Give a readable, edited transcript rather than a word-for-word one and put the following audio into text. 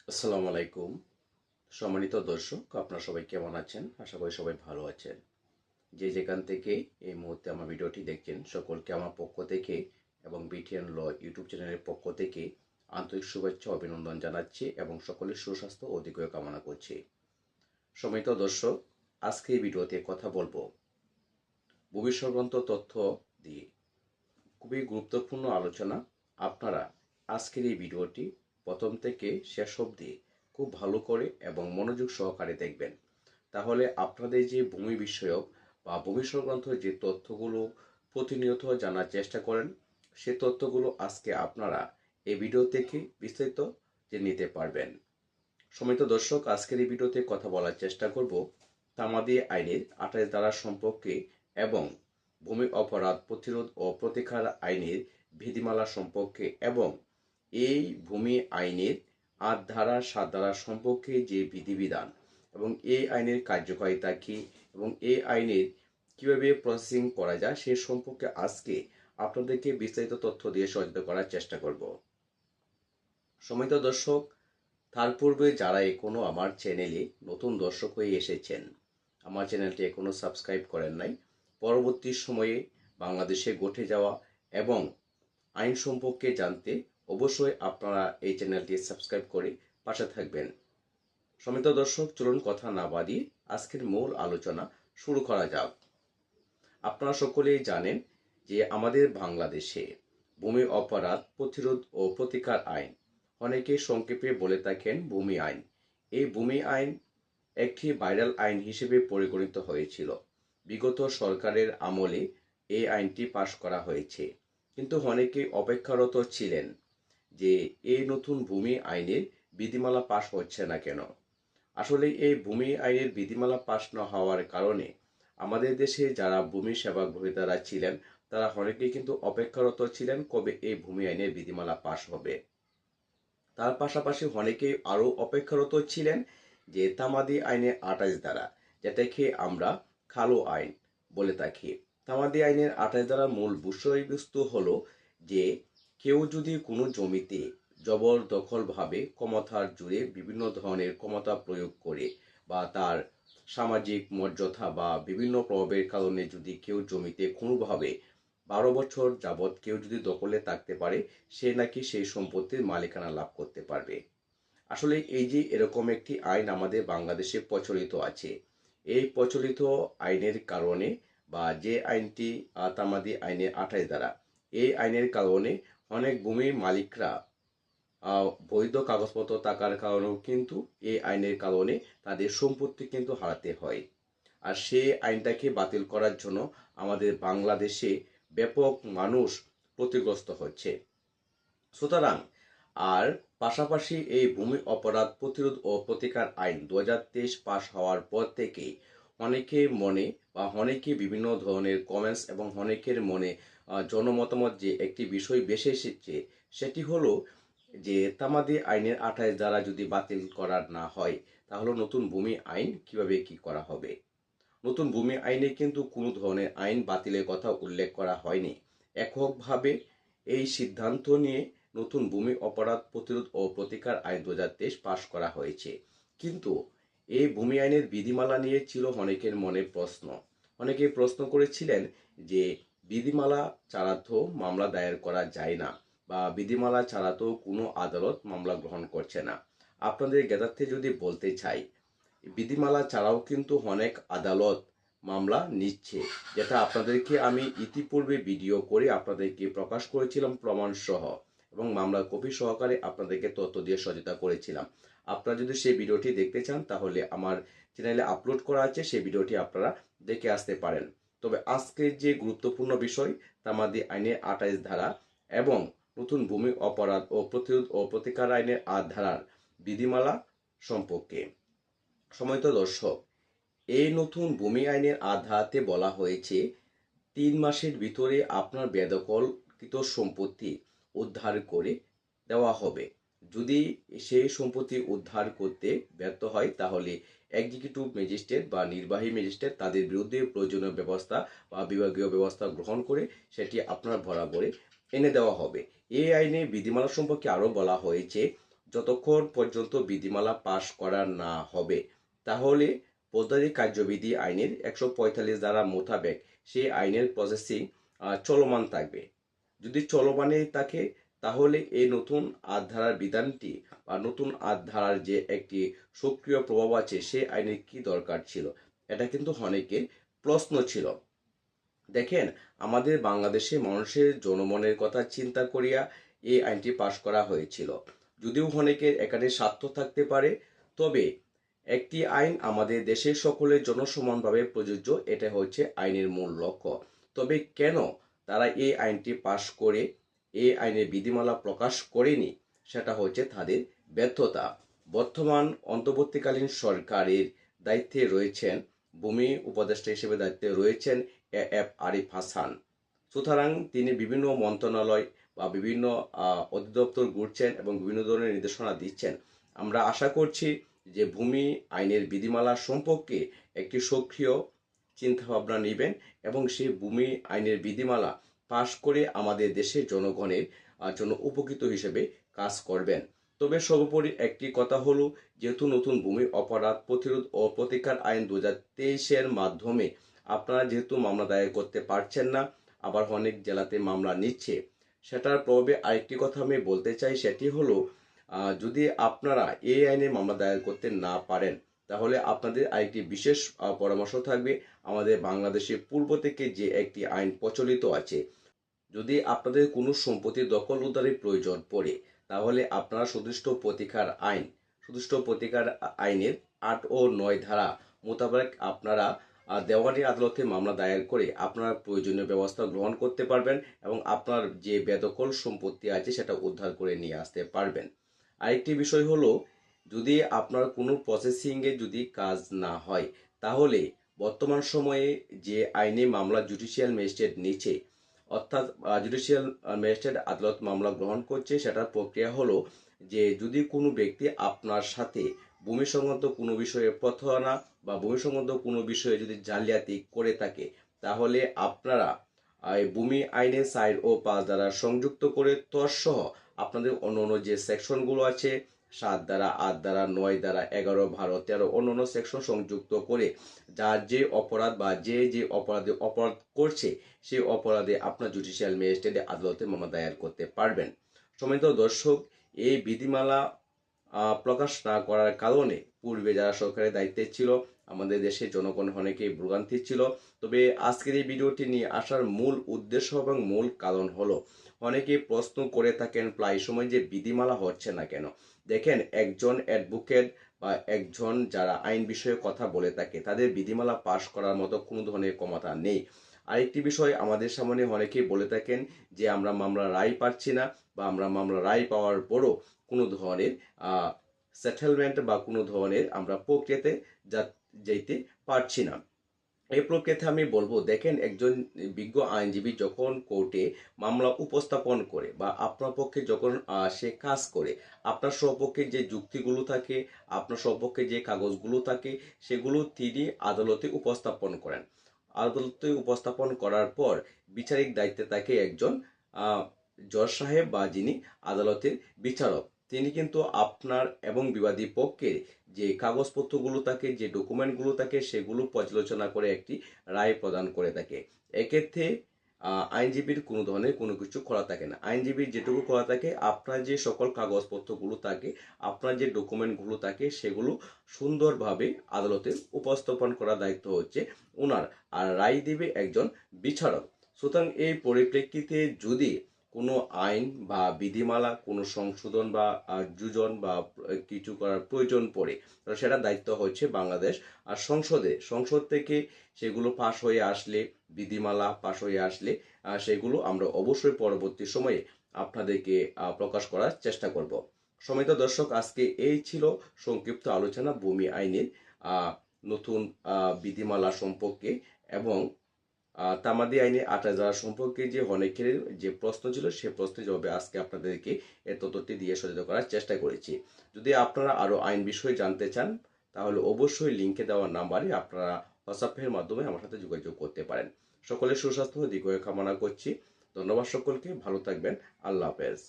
আসসালামু আলাইকুম। সম্মানিত দর্শক, আপনারা সবাই কেমন আছেন? আশা করি সবাই ভালো আছেন। যে যেখান থেকে এই মুহূর্তে আমার ভিডিওটি দেখছেন, সকলকে আমার পক্ষ থেকে এবং বিটিএন ল ইউটিউব চ্যানেলের পক্ষ থেকে আন্তরিক শুভেচ্ছা ও অভিনন্দন জানাচ্ছি এবং সকলের সুস্বাস্থ্য ও দীর্ঘায়ু কামনা করছি। সম্মানিত দর্শক, আজকে এই ভিডিওতে কথা বলবো ভূমি সংক্রান্ত তথ্য দিয়ে। খুবই গুরুত্বপূর্ণ আলোচনা। আপনারা আজকের এই ভিডিওটি প্রথম থেকে শেষ অবধি খুব ভালো করে এবং মনোযোগ সহকারে দেখবেন। তাহলে আপনাদের যে ভূমি বিষয়ক বা ভূমি সংক্রান্ত যে তথ্যগুলো প্রতিনিয়ত জানার চেষ্টা করেন, সে তথ্যগুলো আজকে আপনারা এই ভিডিও থেকে বিস্তারিত জেনে নিতে পারবেন। সম্মানিত দর্শক, আজকের এই ভিডিওতে কথা বলার চেষ্টা করব তামাদি আইনের 28 ধারা সম্পর্কে এবং ভূমি অপরাধ প্রতিরোধ ও প্রতিকার আইনের বিধিমালা সম্পর্কে এবং এই ভূমি আইনের 8 ধারা 7 ধারা সম্পর্কে যে বিধিবিধান এবং এই আইনের কার্যকারিতা কী এবং এই আইনের কিভাবে প্রসেসিং করা যায় সে সম্পর্কে আজকে আপনাদেরকে বিস্তারিত তথ্য দিয়ে সহযোগিতা করার চেষ্টা করব। সম্মানিত দর্শক, তার পূর্বে যারা এখনো আমার চ্যানেলে নতুন দর্শক হয়ে এসেছেন, আমার চ্যানেলটি এখনো সাবস্ক্রাইব করেন নাই, পরবর্তী সময়ে বাংলাদেশে ঘটে যাওয়া এবং আইন সম্পর্কে জানতে অবশ্যই আপনারা এই চ্যানেলটি সাবস্ক্রাইব করে পাশে থাকবেন। সম্মানিত দর্শক, চলুন কথা না বাড়িয়ে আজকের মূল আলোচনা শুরু করা যাক। আপনারা সকলেই জানেন যে আমাদের বাংলাদেশে ভূমি অপরাধ প্রতিরোধ ও প্রতিকার আইন, অনেকে সংক্ষেপে বলে থাকেন ভূমি আইন। এই ভূমি আইন একটি ভাইরাল আইন হিসেবে পরিগণিত হয়েছিল। বিগত সরকারের আমলে এই আইনটি পাশ করা হয়েছে, কিন্তু অনেকে অপেক্ষারত ছিলেন যে এই নতুন ভূমি আইনের বিধিমালা পাশ হচ্ছে না কেন। আসলে এই ভূমি আইনের বিধিমালা পাশ না হওয়ার কারণে আমাদের দেশে যারা ভূমি সেবা গ্রহীতারা ছিলেন তারা অনেকেই কিন্তু অপেক্ষারত ছিলেন কবে এই ভূমি আইনের বিধিমালা পাশ হবে। তার পাশাপাশি অনেকেই আরও অপেক্ষারত ছিলেন যে তামাদি আইনের 28 ধারা, যেটাকে আমরা কালো আইন বলে থাকি। তামাদি আইনের 28 ধারার মূল বিষয়বস্তু হলো যে কেউ যদি কোনো জমিতে জবরদখলভাবে ক্ষমতার জোরে বিভিন্ন ধরনের ক্ষমতা প্রয়োগ করে বা তার সামাজিক মর্যাদা বা বিভিন্ন প্রভাবের কারণে যদি কেউ জমিতে কোনোভাবে 12 বছর যাবৎ কেউ যদি দখলে থাকতে পারে, সে নাকি সেই সম্পত্তির মালিকানা লাভ করতে পারবে। আসলে এই যে এরকম একটি আইন আমাদের বাংলাদেশে প্রচলিত আছে, এই প্রচলিত আইনের কারণে বা যে আইনটি তামাদি আইনের 28 ধারা, এই আইনের কারণে অনেক ভূমির মালিকরা বৈধ কাগজপত্র থাকার কারণেও কিন্তু এই আইনের কারণে তাদের সম্পত্তি কিন্তু হারাতে হয়। আর সেই আইনটাকে বাতিল করার জন্য আমাদের বাংলাদেশে ব্যাপক মানুষ ক্ষতিগ্রস্ত হচ্ছে। সুতরাং আর পাশাপাশি এই ভূমি অপরাধ প্রতিরোধ ও প্রতিকার আইন 2023 পাশ হওয়ার পর থেকেই অনেকের মনে বা অনেকে বিভিন্ন ধরনের কমেন্টস এবং অনেকের মনে জনমতামত যে একটি বিষয় বেশি এসেছে, সেটি হলো যে তামাদি আইনের 28 ধারা যদি বাতিল করার না হয় তাহলে নতুন ভূমি আইন কিভাবে কি করা হবে। নতুন ভূমি আইনে কিন্তু কোনো ধরনের আইন বাতিলের কথা উল্লেখ করা হয়নি। এককভাবে এই সিদ্ধান্ত নিয়ে নতুন ভূমি অপরাধ প্রতিরোধ ও প্রতিকার আইন 2023 পাশ করা হয়েছে। কিন্তু এই ভূমি আইনের বিধিমালা নিয়ে ছিল অনেকের মনে প্রশ্ন। অনেকে প্রশ্ন করেছিলেন যে বিধিমালা ছাড়া তো মামলা দায়ের করা যায় না বা বিধিমালা ছাড়া তো কোনো আদালত মামলা গ্রহণ করছে না। আপনাদের জ্ঞাতার্থে যদি বলতে চাই, বিধিমালা ছাড়াও কিন্তু অনেক আদালত মামলা নিচ্ছে, যেটা আপনাদেরকে আমি ইতিপূর্বে ভিডিও করে আপনাদেরকে প্রকাশ করেছিলাম প্রমাণ সহ এবং মামলার কপি সহকারে আপনাদেরকে তথ্য দিয়ে সহযোগিতা করেছিলাম। আপনারা যদি সেই ভিডিওটি দেখতে চান তাহলে আমার চ্যানেলে আপলোড করা আছে, সেই ভিডিওটি আপনারা দেখে আসতে পারেন। তবে আজকের যে গুরুত্বপূর্ণ বিষয় তামাদি আইনের 28 ধারা এবং নতুন ভূমি অপরাধ ও প্রতিরোধ ও প্রতিকার আইনের 8 ধারার বিধিমালা সম্পর্কে। সম্মানিত দর্শক, এই নতুন ভূমি আইনের আধাতে বলা হয়েছে 3 মাসের ভিতরে আপনার বেদখলকৃত সম্পত্তি উদ্ধার করে দেওয়া হবে। যদি সেই সম্পত্তি উদ্ধার করতে ব্যর্থ হয় তাহলে এক্সিকিউটিভ ম্যাজিস্ট্রেট বা নির্বাহী ম্যাজিস্ট্রেট তাদের বিরুদ্ধে প্রয়োজনীয় ব্যবস্থা বা বিভাগীয় ব্যবস্থা গ্রহণ করে সেটি আপনার বরাবরে এনে দেওয়া হবে। এই আইনে বিধিমালা সম্পর্কে আরও বলা হয়েছে যতক্ষণ পর্যন্ত বিধিমালা পাশ করা না হবে, তাহলে ফৌজদারি কার্যবিধি আইনের 145 ধারা মোতাবেক সেই আইনের প্রসেসিং চলমান থাকবে। যদি চলমানে থাকে, তাহলে এই নতুন আইন ধারার বিধানটি বা নতুন আইন ধারার যে একটি সক্রিয় প্রভাব আছে, সেই আইনের কি দরকার ছিল, এটা কিন্তু অনেকের প্রশ্ন ছিল। দেখেন, আমাদের বাংলাদেশে মানুষের জনমনের কথা চিন্তা করিয়া এই আইনটি পাশ করা হয়েছিল। যদিও অনেকের এখানে স্বার্থ থাকতে পারে, তবে একটি আইন আমাদের দেশের সকলের জন্য সমানভাবে প্রযোজ্য, এটা হচ্ছে আইনের মূল লক্ষ্য। তবে কেন তারা এই আইনটি পাশ করে এই আইনের বিধিমালা প্রকাশ করেনি, সেটা হচ্ছে তাদের ব্যর্থতা। বর্তমান অন্তর্বর্তীকালীন সরকারের দায়িত্বে রয়েছেন, ভূমি উপদেষ্টা হিসেবে দায়িত্বে রয়েছেন এএফ আরিফ হাসান। সুতরাং তিনি বিভিন্ন মন্ত্রণালয় বা বিভিন্ন অধিদপ্তর ঘুরছেন এবং বিভিন্ন ধরনের নির্দেশনা দিচ্ছেন। আমরা আশা করছি যে ভূমি আইনের বিধিমালা সম্পর্কে একটি সক্রিয় চিন্তাভাবনা নেবেন এবং সেই ভূমি আইনের বিধিমালা পাশ করে আমাদের দেশের জনগণের জন্য উপকৃত হিসেবে কাজ করবেন। তবে সর্বোপরি একটি কথা হলো, যেহেতু নতুন ভূমি অপরাধ প্রতিরোধ ও প্রতিকার আইন 2023-এর মাধ্যমে আপনারা যেহেতু মামলা দায়ের করতে পারছেন না, আবার অনেক জেলাতে মামলা নিচ্ছে, সেটার প্রভাবে আরেকটি কথা আমি বলতে চাই, সেটি হলো যদি আপনারা এই আইনে মামলা দায়ের করতে না পারেন, তাহলে আপনাদের আরেকটি বিশেষ পরামর্শ থাকবে। আমাদের বাংলাদেশে পূর্ব থেকে যে একটি আইন প্রচলিত আছে, যদি আপনাদের কোনো সম্পত্তি দখল উদ্ধারের প্রয়োজন পড়ে, তাহলে আপনারা সুদৃষ্ট প্রতিকার আইনের 8 ও 9 ধারা মোতাবেক আপনারা দেওয়ানি আদালতে মামলা দায়ের করে আপনারা প্রয়োজনীয় ব্যবস্থা গ্রহণ করতে পারবেন এবং আপনার যে বেদখল সম্পত্তি আছে সেটা উদ্ধার করে নিয়ে আসতে পারবেন। আরেকটি বিষয় হলো, যদি আপনার কোনো প্রসেসিংয়ে যদি কাজ না হয়, তাহলে বর্তমান সময়ে যে আইনে মামলা জুডিশিয়াল ম্যাজিস্ট্রেট নিচ্ছে, অর্থাৎ জুডিশিয়াল ম্যাজিস্ট্রেট আদালত মামলা গ্রহণ করছে, সেটার প্রক্রিয়া হলো যে যদি কোনো ব্যক্তি আপনার সাথে ভূমি সংক্রান্ত কোনো বিষয়ে প্রতারণা বা ভূমি সংক্রান্ত কোনো বিষয়ে যদি জালিয়াতি করে থাকে, তাহলে আপনারা এই ভূমি আইনে 4 ও 5 দ্বারা সংযুক্ত করে তৎসহ আপনাদের অন্য অন্য যে সেকশনগুলো আছে, 7 দ্বারা, 8 দ্বারা, 9 দ্বারা, 11, 12, 13 অন্য অন্য সেকশন সংযুক্ত করে যার যে অপরাধ বা যে অপরাধে অপরাধ করছে, সেই অপরাধে আপনার জুডিশিয়াল ম্যাজিস্ট্রেটে আদালতে মামলা দায়ের করতে পারবেন। সম্মানিত দর্শক, এই বিধিমালা প্রকাশ না করার কারণে পূর্বে যারা সরকারের দায়িত্বে ছিল, আমাদের দেশের জনগণ অনেকেই ভোগান্তি ছিল। তবে আজকের এই ভিডিওটি নিয়ে আসার মূল উদ্দেশ্য এবং মূল কারণ হলো, অনেকে প্রশ্ন করে থাকেন প্রায় সময় যে বিধিমালা হচ্ছে না কেন। দেখেন, একজন অ্যাডভোকেট বা একজন যারা আইন বিষয়ে কথা বলে থাকে, তাদের বিধিমালা পাশ করার মতো কোনো ধরনের ক্ষমতা নেই। আরেকটি বিষয় আমাদের সামনে অনেকেই বলে থাকেন যে আমরা মামলা রায় পাচ্ছি না, বা আমরা মামলা রায় পাওয়ার পরও কোনো ধরনের সেটেলমেন্ট বা কোনো ধরনের আমরা প্রক্রিয়াতে যাইতে পারছি না। এই প্রক্রিয়াতে আমি বলবো, দেখেন, একজন বিজ্ঞ আইনজীবী যখন কোর্টে মামলা উপস্থাপন করে বা আপনার পক্ষে যখন সে কাজ করে, আপনার সপক্ষে যে যুক্তিগুলো থাকে, আপনার সপক্ষে যে কাগজগুলো থাকে, সেগুলো তিনি আদালতে উপস্থাপন করেন। আদালতে উপস্থাপন করার পর বিচারিক দায়িত্বে থাকে একজন জজ সাহেব বা যিনি আদালতের বিচারক। তিনি কিন্তু আপনার এবং বিবাদী পক্ষের যে কাগজপত্রগুলো থাকে, যে ডকুমেন্টগুলো থাকে, সেগুলো পর্যালোচনা করে একটি রায় প্রদান করে থাকে। এক্ষেত্রে আইনজীবীর কোনো ধরনের কোনো কিছু করা থাকে না। আইনজীবীর যেটুকু করা থাকে, আপনার যে সকল কাগজপত্রগুলো থাকে, আপনার যে ডকুমেন্টগুলো থাকে, সেগুলো সুন্দরভাবে আদালতে উপস্থাপন করার দায়িত্ব হচ্ছে ওনার, আর রায় দিবে একজন বিচারক। সুতরাং এই পরিপ্রেক্ষিতে যদি কোনো আইন বা বিধিমালা কোনো সংশোধন বা যোজন বা কিছু করার প্রয়োজন পড়ে, তাহলে সেটা দায়িত্ব হচ্ছে বাংলাদেশ আর সংসদ থেকে সেগুলো পাশ হয়ে আসলে, বিধিমালা পাশ হয়ে আসলে সেগুলো আমরা অবশ্যই পরবর্তী সময়ে আপনাদেরকে প্রকাশ করার চেষ্টা করব। সম্মানিত দর্শক, আজকে এই ছিল সংক্ষিপ্ত আলোচনা ভূমি আইনের নতুন বিধিমালা সম্পর্কে এবং তামাদি আইনে 28 সম্পর্কে যে অনেকের যে প্রশ্ন ছিল, সে প্রশ্নের জবাবে আজকে আপনাদেরকে এই তথ্যটি দিয়ে সচেতন করার চেষ্টা করেছি। যদি আপনারা আরো আইন বিষয়ে জানতে চান, তাহলে অবশ্যই লিঙ্কে দেওয়া নাম্বারে আপনারা হোয়াটসঅ্যাপের মাধ্যমে আমার সাথে যোগাযোগ করতে পারেন। সকলের সুস্বাস্থ্য দীর্ঘায়ু কামনা করছি। ধন্যবাদ সকলকে, ভালো থাকবেন। আল্লাহ হাফেজ।